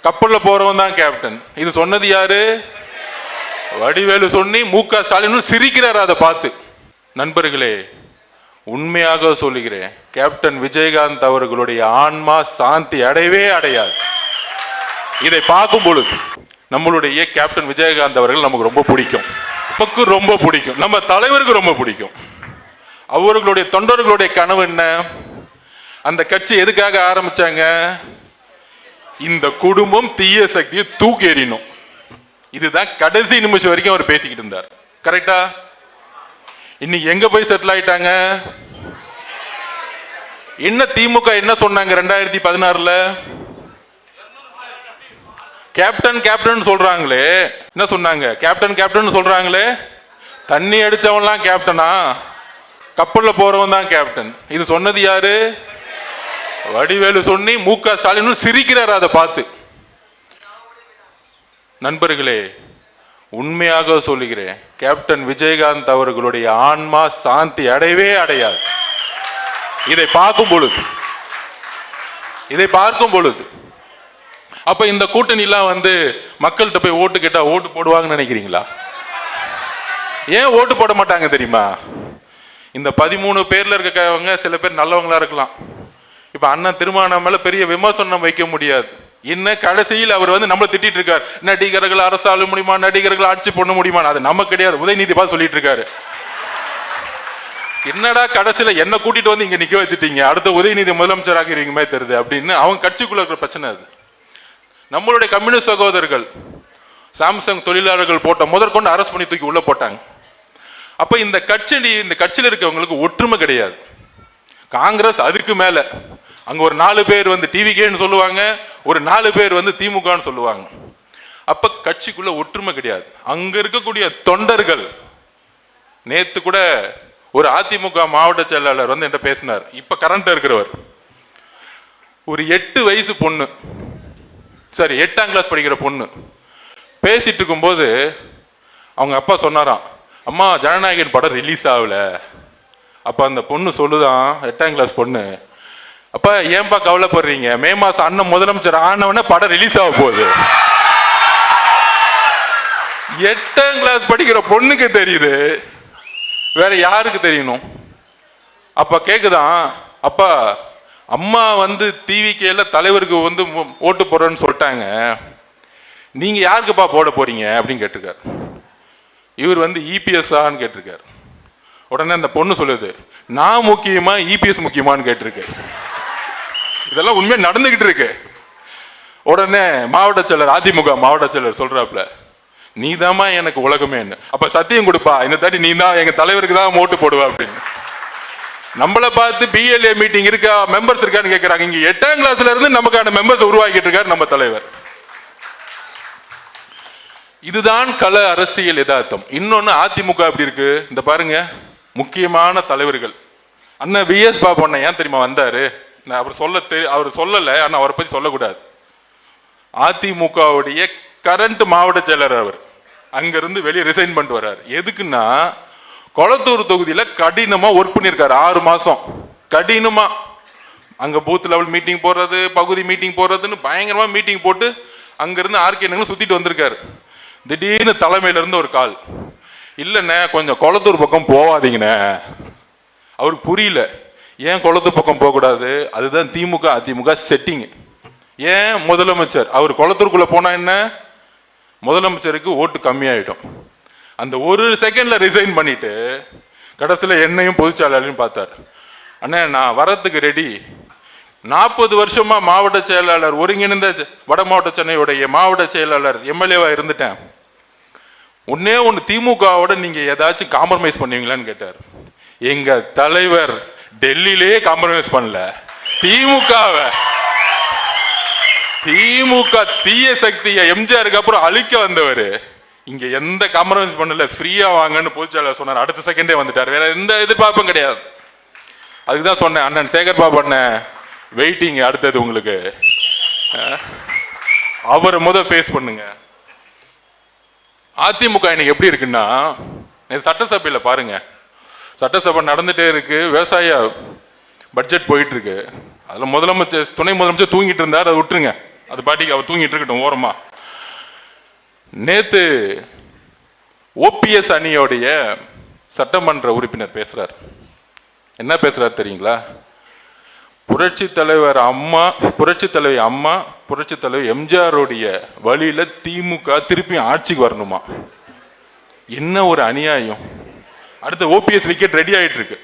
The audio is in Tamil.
கப்பல்ல போறவன் தான் கேப்டன். இது சொன்னது யாரு? வடிவேலு சொன்னி மு.க. ஸ்டாலின் சிரிக்கிறார் அதை பார்த்து. நண்பர்களே, உண்மையாக சொல்லுகிறேன், கேப்டன் விஜயகாந்த் அவர்களுடைய ஆன்மா சாந்தி அடையவே அடையாது. இதை பார்க்கும் பொழுது நம்மளுடைய கேப்டன் விஜயகாந்த் அவர்கள் நமக்கு ரொம்ப பிடிக்கும், ரொம்ப பிடிக்கும், நம்ம தலைவருக்கு ரொம்ப பிடிக்கும். அவர்களுடைய தொண்டர்களுடைய கனவு என்ன? அந்த கட்சி எதுக்காக ஆரம்பிச்சாங்க? இந்த குடும்பம் தீய சக்தியை தூக்கி எறியணும். இதுதான் கடைசி நிமிஷம் வரைக்கும் அவர் பேசிக்கிட்டு இருந்தார். கரெக்டா? இன்னைக்கு எங்க போய் செட்டில் ஆயிட்டாங்க? என்ன திமுக என்ன சொன்னாங்க 2016ல? கேப்டன் கேப்டன் சொல்றாங்களே, என்ன சொன்னாங்க? கேப்டன் கேப்டன் சொல்றாங்களே, தண்ணி அடிச்சவன்லாம் கேப்டனா? கப்பல்ல போறவன் தான் கேப்டன். இது சொன்னது யாரு? வடிவேலு சொன்னி மு.க. ஸ்டாலின் சிரிக்கிறார் அதை பார்த்து. நண்பர்களே, உண்மையாக சொல்லுகிறேன், கேப்டன் விஜயகாந்த் அவர்களுடைய ஆன்மா சாந்தி அடையவே அடையாது. இதை பார்க்கும் பொழுது அப்ப இந்த கூட்டணி எல்லாம் மக்கள்கிட்ட போய் ஓட்டு கேட்டா ஓட்டு போடுவாங்கன்னு நினைக்கிறீங்களா? ஏன் ஓட்டு போட மாட்டாங்க தெரியுமா? இந்த 13 பேர்ல இருக்கவங்க சில பேர் நல்லவங்களா இருக்கலாம். இப்ப அண்ணன் திருமாவளவன் மேல பெரிய விமர்சனம் வைக்க முடியாது. என்ன கடைசியில் அவர் நம்மளை திட்டிட்டு இருக்காரு, நடிகர்கள் அரசாள முடியுமா, நடிகர்கள் ஆட்சி பண்ண முடியுமா? அது நம்ம கிடையாது, உதயநிதி பார்த்து சொல்லிட்டு இருக்காரு. என்னடா கடைசியில என்ன கூட்டிட்டு இங்க நிக்க வச்சுட்டீங்க, அடுத்த உதயநிதி முதலமைச்சர் ஆகிறீங்க தெரியுது அப்படின்னு அவங்க கட்சிக்குள்ள இருக்கிற பிரச்சனை. அது நம்மளுடைய கம்யூனிஸ்ட் சகோதரர்கள் சாம்சங் தொழிலாளர்கள் போட்ட முதற்கொண்டு அரசு பண்ணி தூக்கி உள்ள போட்டாங்க. அப்ப இந்த கட்சியில் இருக்கவங்களுக்கு ஒற்றுமை கிடையாது. காங்கிரஸ் அதுக்கு மேல, அங்க ஒரு 4 பேர் டிவிகேன்னு சொல்லுவாங்க, ஒரு 4 பேர் திமுகன்னு சொல்லுவாங்க. அப்ப கட்சிக்குள்ள ஒற்றுமை கிடையாது. அங்க இருக்கக்கூடிய தொண்டர்கள், நேத்து கூட ஒரு அதிமுக மாவட்ட செயலாளர் என்கிட்ட பேசினார். இப்ப கரண்ட் இருக்கிறவர், ஒரு 8 வயசு பொண்ணு, சரி 8ஆம் கிளாஸ் படிக்கிற பொண்ணு பேசிட்டு இருக்கும்போது அவங்க அப்பா சொன்னாராம், அம்மா ஜனநாயகன் படம் ரிலீஸ் ஆகல. அப்ப அந்த பொண்ணு சொல்லுதான், 8ஆம் கிளாஸ் பொண்ணு, அப்ப ஏன்பா கவலைப்படுறீங்க, மே மாசம் அண்ணன் முதலமைச்சர் ஆனவன படம் ரிலீஸ் ஆக போகுது. 8ஆம் கிளாஸ் படிக்கிற பொண்ணுக்கு தெரியுது, வேற யாருக்கு தெரியணும்? அப்ப கேக்குதான், அப்பா அம்மா டிவிகேல தலைவருக்கு ஓட்டு போடுறேன்னு சொல்லிட்டாங்க, நீங்க யாருக்குப்பா போட போறீங்க அப்படின்னு கேட்டிருக்காரு. இவர் இபிஎஸ் ஆன்னு கேட்டிருக்காரு. உடனே அந்த பொண்ணு சொல்லுது, நான் முக்கியமா இபிஎஸ் முக்கியமான்னு கேட்டிருக்கு. இதெல்லாம் உண்மையா நடந்துகிட்டு இருக்கு. உடனே மாவட்ட செயலர், அதிமுக மாவட்ட செயலர் சொல்றாப்ல, நீதாமா எனக்கு உலகமே. அப்ப சத்தியம் கொடுப்பா, இந்த தாட்டி நீ தான் எங்க தலைவருக்கு தான் ஓட்டு போடுவா அப்படின்னு. நம்மளை பார்த்து பிஎல்ஏ மீட்டிங் இருக்கா, மெம்பர்ஸ் இருக்கான்னு கேட்கிறாங்க. இங்க 8ஆம் கிளாஸ்ல இருந்து நமக்கான மெம்பர்ஸ் உருவாக்கிட்டு இருக்காரு நம்ம தலைவர். இதுதான் கள அரசியல் யதார்த்தம். இன்னொன்னு அதிமுக அப்படி இருக்கு, இந்த பாருங்க, முக்கியமான தலைவர்கள் அண்ணன் விஎஸ் பாபு அண்ணன் ஏன் தெரியுமா வந்தாரு? அவர் சொல்லல, ஆனா அவரை பத்தி சொல்லக்கூடாது. அதிமுகவுடைய கரண்ட் மாவட்ட செயலர் அவர், அங்கிருந்து வெளியே ரிசைன் பண்ணிட்டு வர்றாரு. எதுக்குன்னா, கொளத்தூர் தொகுதியில கடினமா ஒர்க் பண்ணியிருக்காரு 6 மாசம். கடினமா அங்க பூத் லெவல் மீட்டிங் போடுறது, பகுதி மீட்டிங் போடுறதுன்னு பயங்கரமா மீட்டிங் போட்டு அங்கிருந்து ஆர்கே சுத்திட்டு வந்திருக்காரு. திடீர்னு தலைமையில இருந்து ஒரு கால், இல்லைண்ணே கொஞ்சம் கொளத்தூர் பக்கம் போவாதீங்கண்ணே. அவருக்கு புரியல, ஏன் கொளத்தூர் பக்கம் போகக்கூடாது, அதுதான் திமுக அதிமுக செட்டிங். ஏன் முதலமைச்சர் அவர் கொளத்தூருக்குள்ள போனா என்ன, முதலமைச்சருக்கு ஓட்டு கம்மியாயிடும். அந்த ஒரு செகண்ட்ல ரிசைன் பண்ணிட்டு கடைசியில் என்னையும் பொதுச்செயலாளரையும் பார்த்தார். அண்ணே நான் வரத்துக்கு ரெடி, 40 வருஷமா மாவட்ட செயலாளர், ஒருங்கிணைந்த வட மாவட்ட சென்னையுடைய மாவட்ட செயலாளர் எம்எல்ஏவா இருந்துட்டேன். ஒன்னே ஒன்று, திமுகவோட நீங்க ஏதாச்சும் காம்ப்ரமைஸ் பண்ணுவீங்களான்னு கேட்டார். எங்க தலைவர் டெல்லியிலே காம்ப்ரமைஸ் பண்ணல, திமுக தீய சக்தியை எம்ஜிஆருக்கு அப்புறம் அழிக்க வந்தவர், இங்க எந்த காம்ப்ரமைஸ் பண்ணல, ஃப்ரீயா வாங்கன்னு பொதுச்செயலாளர் சொன்னார். அடுத்த செகண்டே வந்துட்டார், வேற எந்த எதிர்பார்ப்பும் கிடையாது. அதுக்குதான் சொன்னேன், அண்ணன் சேகர் பாபு அண்ணன் வெயிட்டிங், அடுத்தது உங்களுக்கு அவரை ஃபேஸ் பண்ணுங்க. அதிமுக இன்னைக்கு எப்படி இருக்குன்னா, சட்டசபையில் பாருங்க, சட்டசபை நடந்துட்டே இருக்கு, விவசாய பட்ஜெட் போயிட்டு இருக்கு. அதுல முதலமைச்சர் துணை முதலமைச்சர் தூங்கிட்டு இருந்தார், அதை விட்டுருங்க. அது பாட்டிக்கு அவர் தூங்கிட்டு இருக்கட்டும் ஓரமா. நேத்து ஓபிஎஸ் அணியோடைய சட்டமன்ற உறுப்பினர் பேசுறார். என்ன பேசுறார் தெரியுங்களா? புரட்சி தலைவர் அம்மா, புரட்சி தலைவி அம்மா, புரட்சி தலைவி எம்ஜிஆருடைய வழியில திமுக திருப்பி ஆட்சிக்கு வரணுமா? என்ன ஒரு அநியாயம். அடுத்த ஓபிஎஸ் விக்கெட் ரெடி ஆயிட்டு இருக்கு.